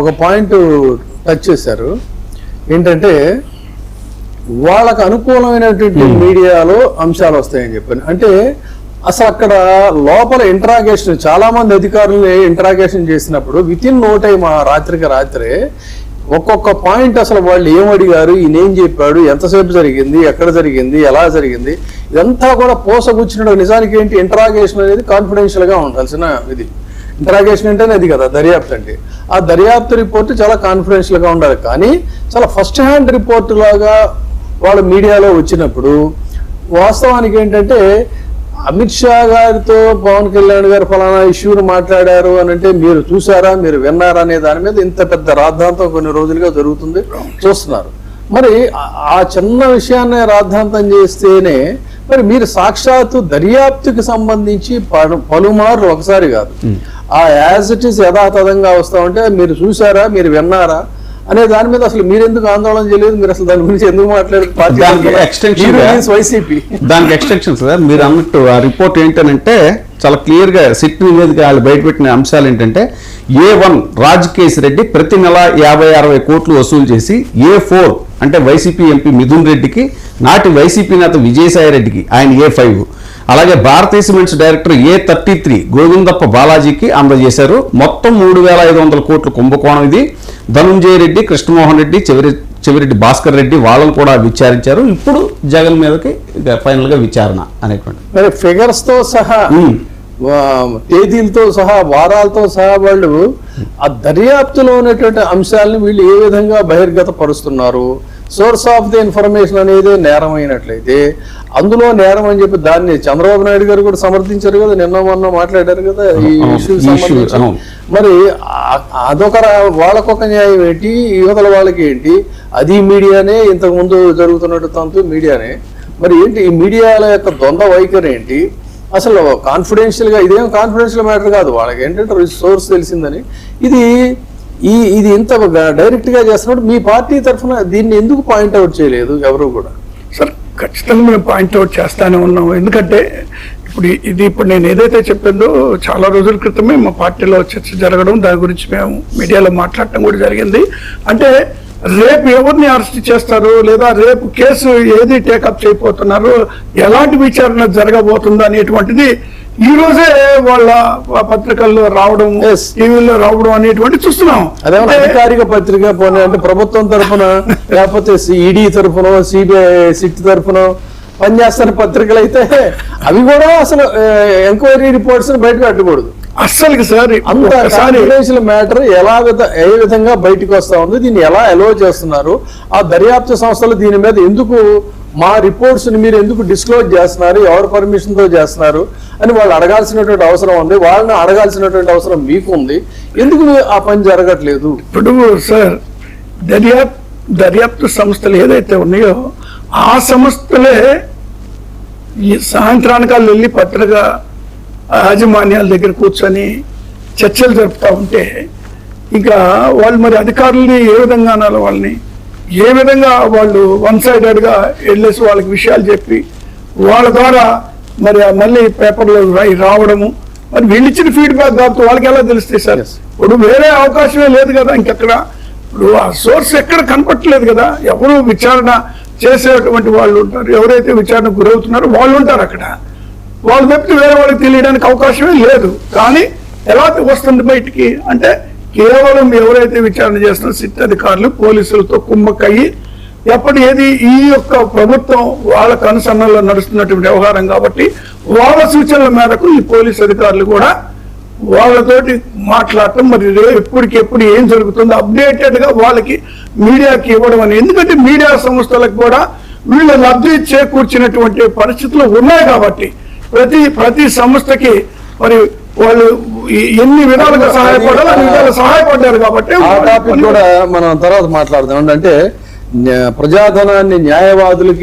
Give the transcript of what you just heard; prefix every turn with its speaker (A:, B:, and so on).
A: ఒక point touch చేశారు. ఏంటంటే వాళ్ళకు అనుకూలమైనటువంటి మీడియాలో అంశాలు వస్తాయని చెప్పాను. అంటే అసలు అక్కడ లోపల ఇంట్రాగేషన్, చాలా మంది అధికారులని ఇంట్రాగేషన్ చేసినప్పుడు విత్ ఇన్ నో టైం, రాత్రికి రాత్రే ఒక్కొక్క పాయింట్ అసలు వాళ్ళు ఏం అడిగారు, ఈయన ఏం చెప్పాడు, ఎంతసేపు జరిగింది, ఎక్కడ జరిగింది, ఎలా జరిగింది, ఇదంతా కూడా పోసగుచ్చినట్టు. నిజానికి ఏంటి, ఇంట్రాగేషన్ అనేది కాన్ఫిడెన్షియల్ గా ఉండాల్సిన ఇది. ఇంట్రాగేషన్ అంటేనే అది కదా దర్యాప్తు అంటే. ఆ దర్యాప్తు రిపోర్ట్ చాలా కాన్ఫిడెన్షియల్ గా ఉండాలి. కానీ చాలా ఫస్ట్ హ్యాండ్ రిపోర్ట్ లాగా వాళ్ళు మీడియాలో వచ్చినప్పుడు వాస్తవానికి ఏంటంటే అమిత్ షా గారితో పవన్ కళ్యాణ్ గారు ఫలానా ఇష్యూను మాట్లాడారు అని అంటే మీరు చూసారా, మీరు విన్నారా అనే దాని మీద ఇంత పెద్ద రాద్ధాంతం కొన్ని రోజులుగా జరుగుతుంది, చూస్తున్నారు. మరి ఆ చిన్న విషయాన్ని రాద్ధాంతం చేస్తేనే మరి మీరు సాక్షాత్తు దర్యాప్తుకి సంబంధించి పలుమార్లు, ఒకసారి కాదు, ఆ యాజ్ ఇట్ ఈస్ యథాతథంగా వస్తా ఉంటే మీరు చూసారా, మీరు విన్నారా అనే దాని మీద అసలు మీరు ఎందుకు ఆందోళన చేయలేదు, మీరు అసలు దాని గురించి ఎందుకు మాట్లాడలేదు?
B: దానికి ఎక్స్టెన్షన్ సార్ మీరు అన్నట్టు ఆ రిపోర్ట్ ఏంటంటే చాలా క్లియర్ గా సిట్ నివేదిక వాళ్ళు బయటపెట్టిన అంశాలు ఏంటంటే A1 రాజకేశ్ రెడ్డి ప్రతి నెల 50-60 కోట్లు వసూలు చేసి A4 అంటే వైసీపీ ఎంపీ మిథున్ రెడ్డికి, నాటి వైసీపీ నేత విజయసాయి రెడ్డికి ఆయన A5, అలాగే భారతీయ సిమెంట్స్ డైరెక్టర్ A33 గోవిందప్ప బాలాజీకి అందజేశారు. మొత్తం 3,500 కోట్ల కుంభకోణం ఇది. ధనుంజయ రెడ్డి, కృష్ణమోహన్ రెడ్డి, చెవిరెడ్డి భాస్కర్ రెడ్డి వాళ్ళని కూడా విచారించారు. ఇప్పుడు జగన్ మీదకి ఫైనల్ గా విచారణ అనేటువంటి
A: ఫిగర్స్ తో సహా, తేదీలతో సహా, వారాలతో సహా వాళ్ళు ఆ దర్యాప్తులో ఉన్నటువంటి అంశాలను వీళ్ళు ఏ విధంగా బహిర్గత పరుస్తున్నారు. సోర్స్ ఆఫ్ ది ఇన్ఫర్మేషన్ అనేది నేరమైనట్లయితే అందులో నేరం అని చెప్పి దాన్ని చంద్రబాబు నాయుడు గారు కూడా సమర్థించారు కదా, నిన్న మొన్న మాట్లాడారు కదా ఈ ఇష్యూ సంబంధించి. మరి అదొక వాళ్ళకొక న్యాయం ఏంటి, యువతల వాళ్ళకి ఏంటి, అది మీడియానే, ఇంతకు ముందు జరుగుతున్నట్టు తంతు మీడియానే. మరి ఏంటి ఈ మీడియాల యొక్క ద్వంద్వ వైఖరి ఏంటి? అసలు కాన్ఫిడెన్షియల్ గా, ఇదేం కాన్ఫిడెన్షియల్ మ్యాటర్ కాదు, వాళ్ళకి ఏంటంటే సోర్స్ తెలిసిందని. ఇది ఇంత డైరెక్ట్ గా చేస్తున్నప్పుడు మీ పార్టీ తరఫున దీన్ని ఎందుకు పాయింట్అవుట్ చేయలేదు ఎవరు కూడా?
C: సార్ ఖచ్చితంగా మేము పాయింట్అవుట్ చేస్తానే ఉన్నాం. ఎందుకంటే ఇప్పుడు నేను ఏదైతే చెప్పిందో చాలా రోజుల క్రితమే మా పార్టీలో చర్చ జరగడం, దాని గురించి మేము మీడియాలో మాట్లాడటం కూడా జరిగింది. అంటే రేపు ఎవరిని అరెస్ట్ చేస్తారు, లేదా రేపు కేసు ఏది టేకప్ చేయబోతున్నారు, ఎలాంటి విచారణ జరగబోతుందో అనేటువంటిది ఈ రోజే వాళ్ళ పత్రికల్లో రావడం, టీవీలో రావడం అనేటువంటి చూస్తున్నాం.
A: అదే అధికారిక పత్రిక పోనీ అంటే ప్రభుత్వం తరఫున, లేకపోతే ఈడీ తరఫున, సిబిఐ సిట్ తరఫున పనిచేస్తున్న పత్రికలు అయితే అవి కూడా అసలు ఎంక్వైరీ రిపోర్ట్స్ బయట పెట్టకూడదు
C: అస్సలు సార్.
A: అంత మ్యాటర్ ఏ విధంగా బయటకు వస్తా ఉంది, దీన్ని ఎలా అలో చేస్తున్నారు, ఆ దర్యాప్తు సంస్థలు దీని మీద ఎందుకు మా రిపోర్ట్స్ ని మీరు ఎందుకు డిస్క్లోజ్ చేస్తున్నారు, ఎవరి పర్మిషన్ తో చేస్తున్నారు అని వాళ్ళు అడగాల్సినటువంటి అవసరం ఉంది. వాళ్ళని అడగాల్సినటువంటి అవసరం మీకు ఉంది. ఎందుకు ఆ పని జరగట్లేదు?
C: ఇప్పుడు సార్ దర్యాప్తు సంస్థలు ఏదైతే ఉన్నాయో ఆ సంస్థలే ఈ సాయంత్రానికాలు వెళ్ళి పత్రిక యాజమాన్యాల దగ్గర కూర్చొని చర్చలు జరుపుతూ ఉంటే ఇంకా వాళ్ళు మరి అధికారులని ఏ విధంగా అనాలి, వాళ్ళని ఏ విధంగా వాళ్ళు వన్ సైడెడ్గా వెళ్ళేసి వాళ్ళకి విషయాలు చెప్పి వాళ్ళ ద్వారా మరి మళ్ళీ పేపర్లో రావడము, మరి వీళ్ళు ఇచ్చిన ఫీడ్బ్యాక్ కాబట్టి వాళ్ళకి ఎలా తెలుస్తాయి సార్? ఇప్పుడు వేరే అవకాశమే లేదు కదా ఇంకెక్కడ. ఇప్పుడు ఆ సోర్స్ ఎక్కడ కనపట్టలేదు కదా. ఎవరు విచారణ చేసేటువంటి వాళ్ళు ఉంటారు, ఎవరైతే విచారణకు గురవుతున్నారో వాళ్ళు ఉంటారు అక్కడ. వాళ్ళు తప్పితే వేరే వాళ్ళకి తెలియడానికి అవకాశమే లేదు. కానీ ఎలా వస్తుంది బయటికి అంటే కేవలం ఎవరైతే విచారణ చేస్తున్న సిట్ అధికారులు పోలీసులతో కుమ్మక్కయ్యి ఏది ఈ యొక్క ప్రభుత్వం వాళ్ళ కనుసన్నల్లో నడుస్తున్నటువంటి వ్యవహారం కాబట్టి వాళ్ళ సూచనల మేరకు ఈ పోలీసు అధికారులు కూడా వాళ్ళతోటి మాట్లాడటం, మరి ఎప్పటికెప్పుడు ఏం జరుగుతుందో అప్డేటెడ్ గా వాళ్ళకి మీడియాకి ఇవ్వడం అని. ఎందుకంటే మీడియా సంస్థలకు కూడా వీళ్ళ లబ్ధి చేకూర్చినటువంటి పరిస్థితులు ఉన్నాయి కాబట్టి ప్రతి సంస్థకి మరి వాళ్ళు ఎన్ని విధాలుగా సహాయపడాలి అన్ని విధాలు సహాయపడ్డారు కాబట్టి
A: ఆ టాపిక్ కూడా మనం తర్వాత మాట్లాడదాం. అంటే ప్రజాధనాన్ని న్యాయవాదులకి